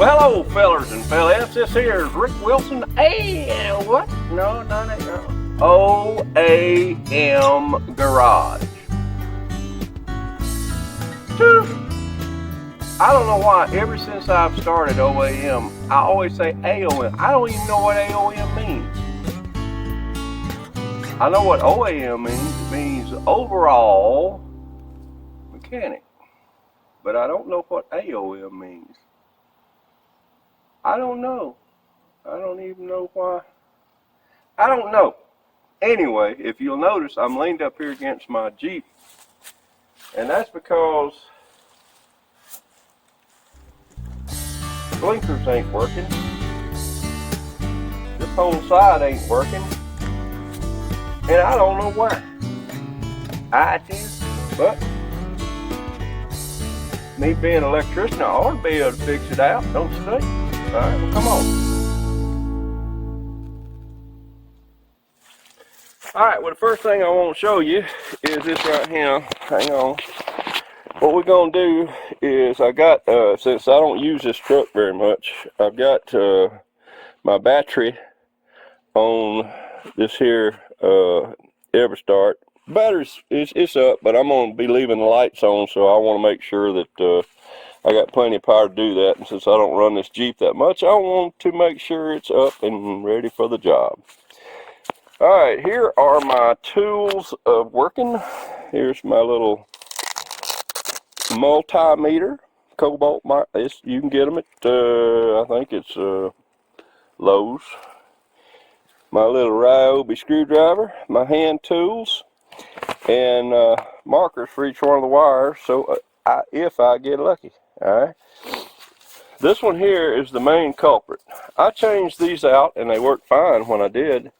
Well, hello, fellers and fellas. This here is Rick Wilson. What? No, not a OAM Garage. I don't know why, ever since I've started OAM, I always say AOM. I don't even know what AOM means. I know what OAM means. It means overall mechanic. But I don't know what AOM means. I don't know. I don't even know why. I don't know. Anyway, if you'll notice, I'm leaned up here against my Jeep. And that's because blinkers ain't working. This whole side ain't working. And I don't know why. I do, but me being an electrician, I ought to be able to fix it out, don't you think? Alright, well, come on. Alright, well, the first thing I want to show you is this right here. Hang on. What we're going to do is, I got, since I don't use this truck very much, I've got my battery on this here EverStart. Battery's it's up, but I'm going to be leaving the lights on, so I want to make sure that I got plenty of power to do that. And since I don't run this Jeep that much, I want to make sure it's up and ready for the job. Alright, here are my tools of working. Here's my little multimeter, cobalt. You can get them at, I think it's Lowe's. My little Ryobi screwdriver, my hand tools, and markers for each one of the wires, so if I get lucky. Alright, this one here is the main culprit. I changed these out and they worked fine when I did.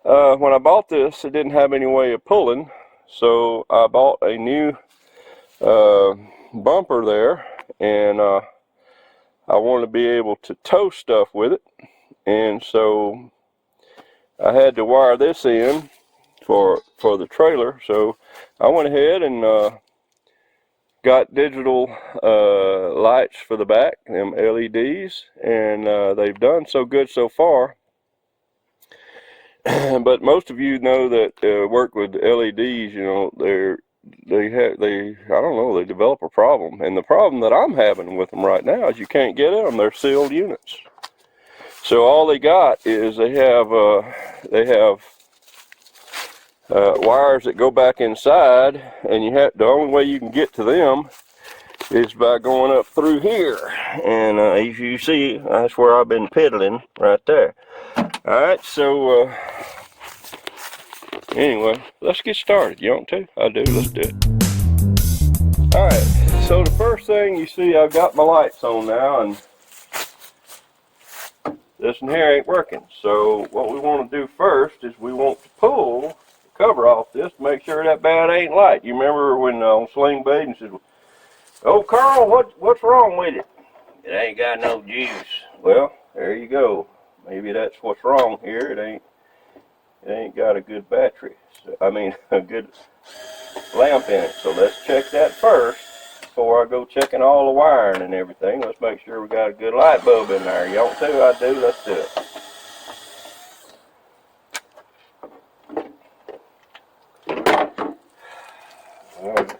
When I bought this, it didn't have any way of pulling, so I bought a new bumper there, and I wanted to be able to tow stuff with it, and so I had to wire this in for the trailer. So I went ahead and got digital lights for the back, them LEDs, and they've done so good so far. But most of you know that work with LEDs, you know, they develop a problem, and the problem that I'm having with them right now is you can't get in them. They're sealed units. So all they got is they have wires that go back inside, and the only way you can get to them is by going up through here. And as you see, that's where I've been piddling right there. Alright, so anyway, let's get started. You want to? I do. Let's do it. Alright, so the first thing you see, I've got my lights on now, and this one here ain't working. So what we want to do first is we want to pull the cover off this to make sure that bad ain't light. You remember when on Sling Bait said, "Oh, Carl, what's wrong with it? It ain't got no juice." Well, there you go. Maybe that's what's wrong here. It ain't got a good battery. So, I mean, a good lamp in it. So let's check that first before I go checking all the wiring and everything. Let's make sure we got a good light bulb in there. You want to? I do. Let's do it. Alright.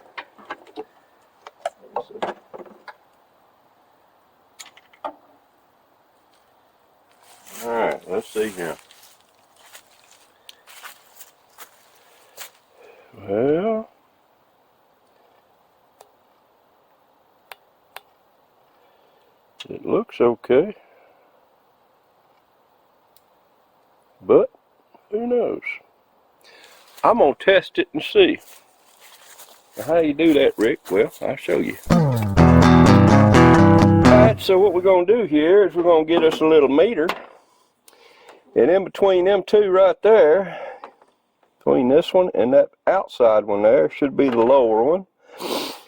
Alright, let's see here. Well, it looks okay, but who knows? I'm gonna test it and see. Now, how you do that, Rick? Well, I'll show you. Alright, so what we're gonna do here is we're gonna get us a little meter, and in between them two right there, between this one and that outside one there, should be the lower one.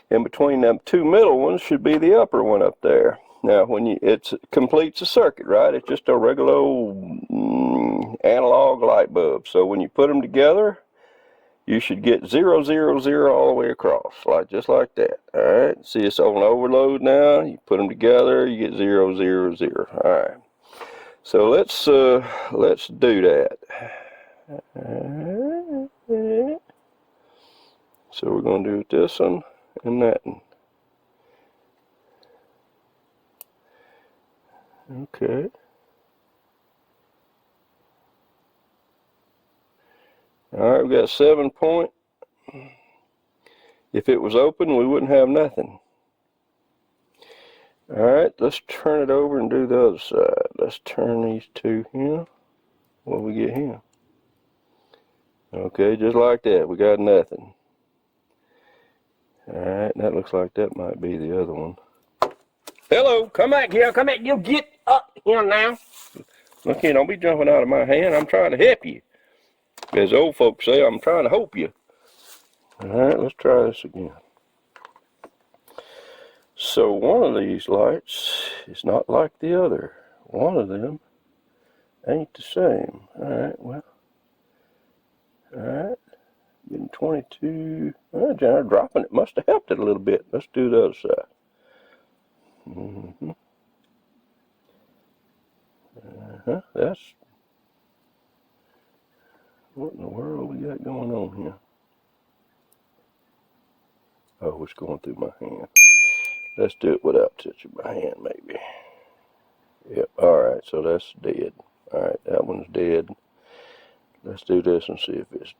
In between them two middle ones should be the upper one up there. Now, when it completes a circuit, right? It's just a regular old analog light bulb. So when you put them together, you should get 0, 0, 0 all the way across, just like that. All right, see it's on overload now. You put them together, you get 0, 0, 0. All right, so let's do that. So we're going to do this one and that one. Okay. All right, we got 7 point. If it was open, we wouldn't have nothing. All right, let's turn it over and do the other side. Let's turn these two here. What we get here? Okay, just like that. We got nothing. All right, that looks like that might be the other one. Hello, come back here. Come back. You get up here now. Look here, don't be jumping out of my hand. I'm trying to help you. As old folks say, I'm trying to help you. All right, let's try this again. So one of these lights is not like the other. One of them ain't the same. All right, well. All right, getting 22. Well, John, dropping it must have helped it a little bit. Let's do the other side. That's what in the world we got going on here. Oh, it's going through my hand. Let's do it without touching my hand, maybe. Yep. All right. So that's dead. All right, that one's dead. Let's do this and see if it's.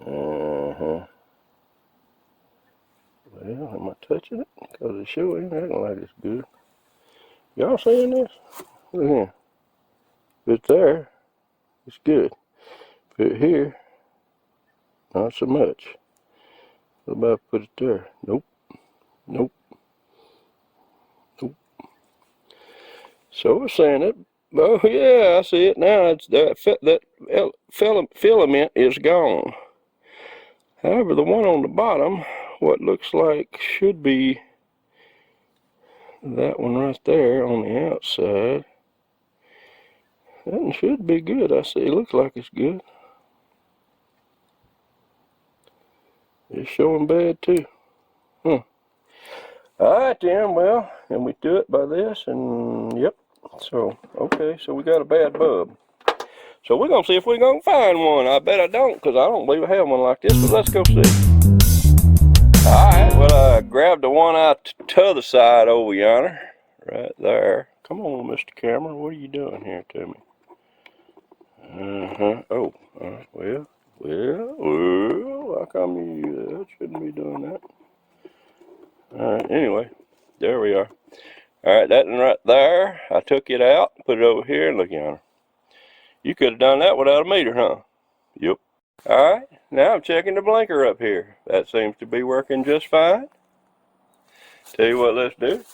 Well, am I touching it? Because it sure ain't acting like it's good. Y'all seeing this? Look here. If it's there, it's good. If it's here, not so much. What about put it there? Nope. Nope. Nope. So we're saying it. Oh yeah, I see it now. It's that filament is gone. However, the one on the bottom, what looks like should be that one right there on the outside. That one should be good. I see. It looks like it's good. It's showing bad too. All right then. Well, and we do it by this, and yep. So okay. So we got a bad bulb. So we're gonna see if we're gonna find one. I bet I don't, because I don't believe I have one like this. But let's go see. All right. Well, I grabbed the one out to the other side over yonder, right there. Come on, Mr. Camera. What are you doing here to me? Oh. Well. How come you shouldn't be doing that? All right. Anyway, there we are. All right. That one right there. I took it out, put it over here, and look yonder. You could have done that without a meter, huh? Yep. All right, now I'm checking the blinker up here. That seems to be working just fine. Tell you what, let's do.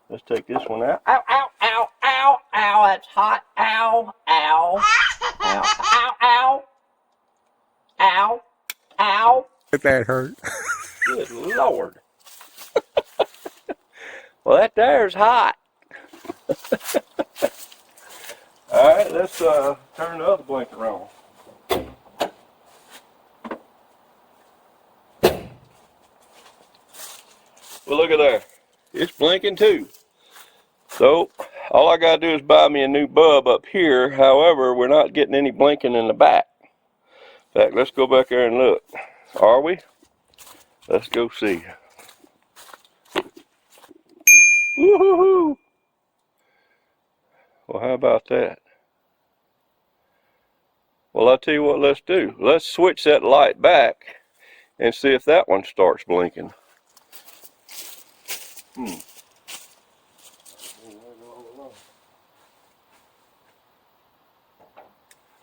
Let's take this one out. Ow, ow, ow, ow, ow, that's hot. Ow, ow, ow, ow, ow, ow, ow. That hurt. Good Lord. Well, that there's hot. All right, let's turn the other blinker on. Well, look at there. It's blinking too. So, all I got to do is buy me a new bulb up here. However, we're not getting any blinking in the back. In fact, let's go back there and look. Are we? Let's go see. Woo-hoo-hoo! Well, how about that? Well, I'll tell you what, let's do. Let's switch that light back and see if that one starts blinking. Ow,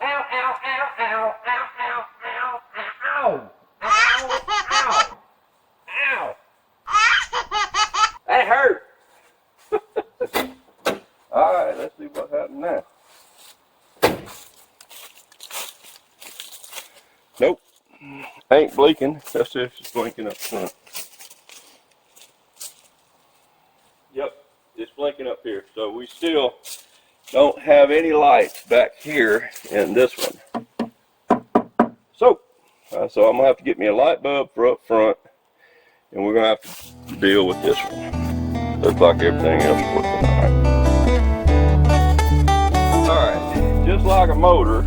ow, ow, ow, ow, ow, ow, ow, ow, ow, ow, ow. That hurt. All right, let's see what happened now. Nope, ain't blinking. Let's see if it's blinking up front. Yep, it's blinking up here. So we still don't have any lights back here in this one. So I'm gonna have to get me a light bulb for up front, and we're gonna have to deal with this one. Looks like everything else is working all right. All right, just like a motor,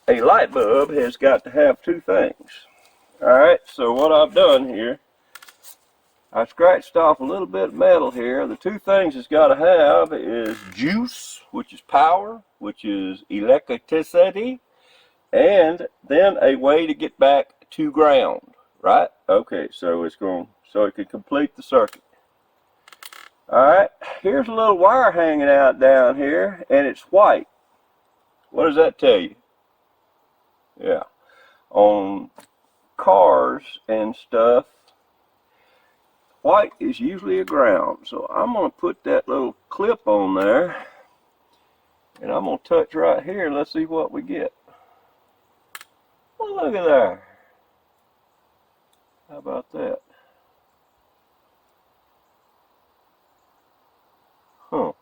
a light bulb has got to have two things. All right, so what I've done here, I scratched off a little bit of metal here. The two things it's got to have is juice, which is power, which is electricity, and then a way to get back to ground, right? Okay, so it can complete the circuit. All right, here's a little wire hanging out down here, and it's white. What does that tell you? Yeah, on cars and stuff, white is usually a ground. So I'm going to put that little clip on there, and I'm going to touch right here. Let's see what we get. Well, look at there. How about that? Huh.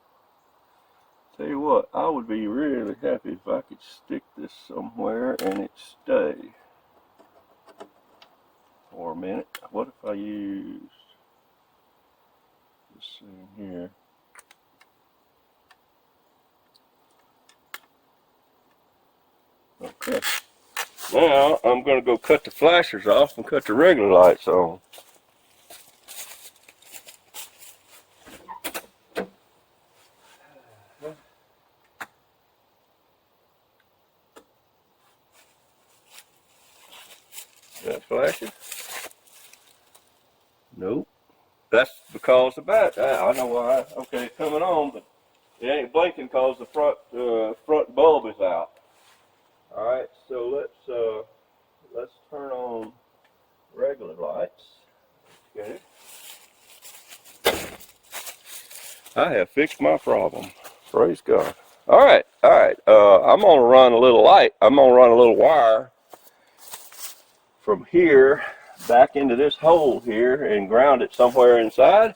Tell you what, I would be really happy if I could stick this somewhere and it stay for a minute. What if I used this thing here? Okay. Now I'm going to go cut the flashers off and cut the regular lights on. That flashing? Nope. That's because the battery. I know why. Okay, it's coming on, but it ain't blinking because the front bulb is out. All right, so let's turn on regular lights. Okay. I have fixed my problem. Praise God. All right. I'm gonna run a little light. I'm gonna run a little wire from here back into this hole here and ground it somewhere inside.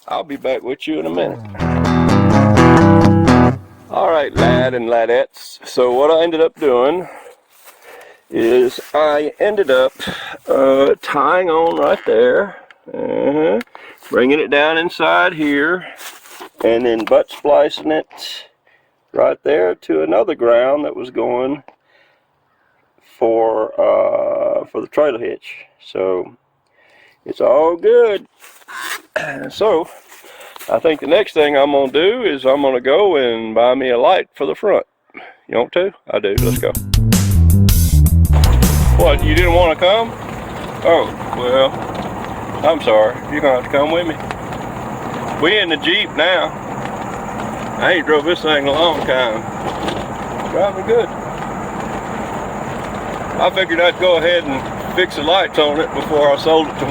I'll be back with you in a minute. All right, lad and ladettes. So what I ended up doing is I ended up tying on right there, bringing it down inside here, and then butt splicing it right there to another ground that was going for the trailer hitch. So it's all good. So I think the next thing I'm gonna do is I'm gonna go and buy me a light for the front. You want to? I do. Let's go. What, you didn't want to come? Oh, well, I'm sorry. You're gonna have to come with me. We in the Jeep now. I ain't drove this thing in a long time. Driving good. I figured I'd go ahead and fix the lights on it before I sold it to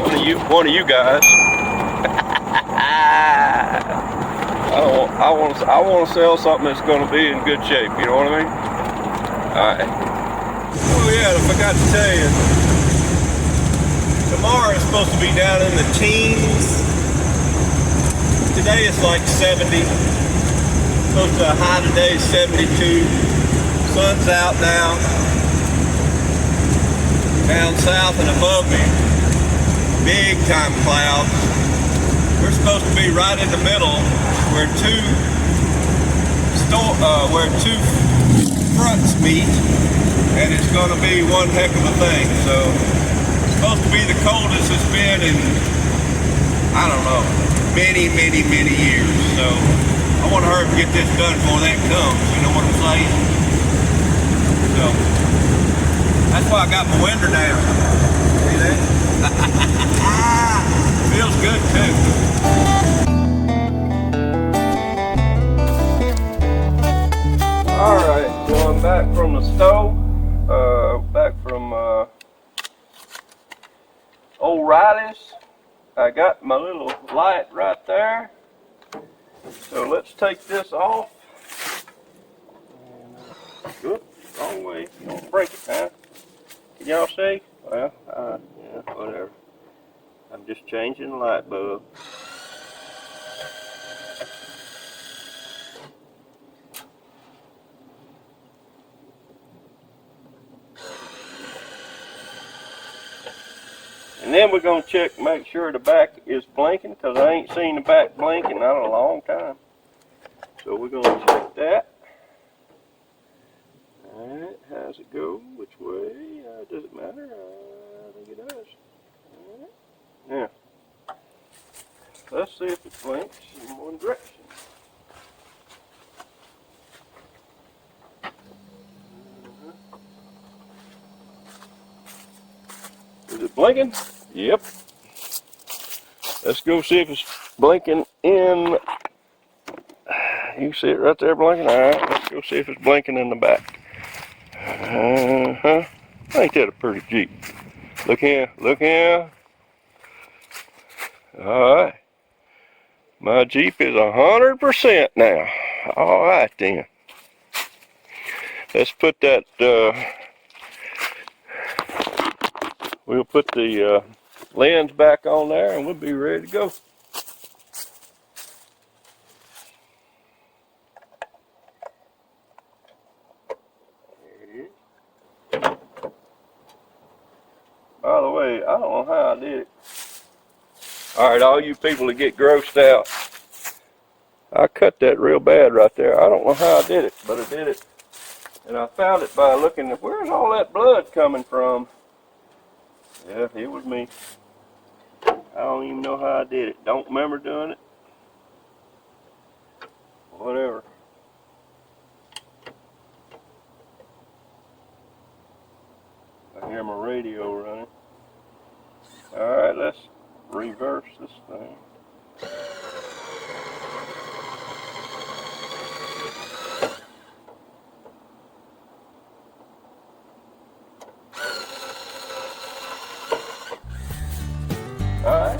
one of you guys. I want to sell something that's going to be in good shape. You know what I mean? All right. Oh yeah, I forgot to tell you. Tomorrow is supposed to be down in the teens. Today it's like 70. Supposed to high today 72. Sun's out now. Down south and above me, big time clouds. We're supposed to be right in the middle where two fronts meet, and it's going to be one heck of a thing. So it's supposed to be the coldest it's been in, I don't know, many years. So I want to hurry up and get this done before that comes. You know what I'm saying? So that's why I got my window down. See that? Feels good too. Alright, so I'm back from the stove. Back from O'Reilly's. I got my little light right there. So let's take this off. Good. Wrong way. You don't break it, huh? Can y'all see? Well, yeah, whatever. I'm just changing the light bulb. And then we're going to check, make sure the back is blinking, because I ain't seen the back blinking not in a long time. So we're going to check that. Alright, how's it go? Which way? Does it matter? I think it does. Alright. Now, let's see if it blinks in one direction. Is it blinking? Yep. Let's go see if it's blinking in. You can see it right there blinking. Alright, let's go see if it's blinking in the back. Ain't that a pretty Jeep? Look here, look here. Alright. My Jeep is 100% now. Alright then. Let's put that, we'll put the lens back on there and we'll be ready to go. By the way, I don't know how I did it. Alright, all you people that get grossed out, I cut that real bad right there. I don't know how I did it, but I did it. And I found it by looking at where's all that blood coming from. Yeah, it was me. I don't even know how I did it. Don't remember doing it. Whatever. I hear my radio running. Alright, let's reverse this thing. Alright.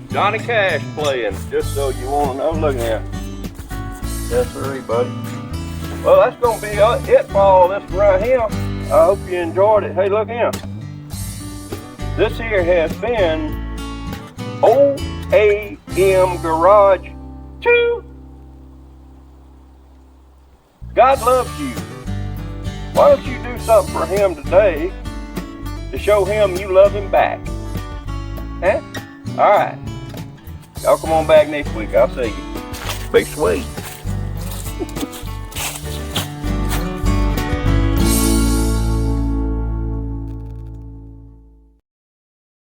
Johnny Cash playing, just so you want to know. Look at that. Yes, sir, buddy. Well, that's going to be it for all this right here. I hope you enjoyed it. Hey, look here. This here has been OAM Garage 2. God loves you. Why don't you do something for him today to show him you love him back? Huh? Alright. Y'all come on back next week. I'll see you. Be sweet.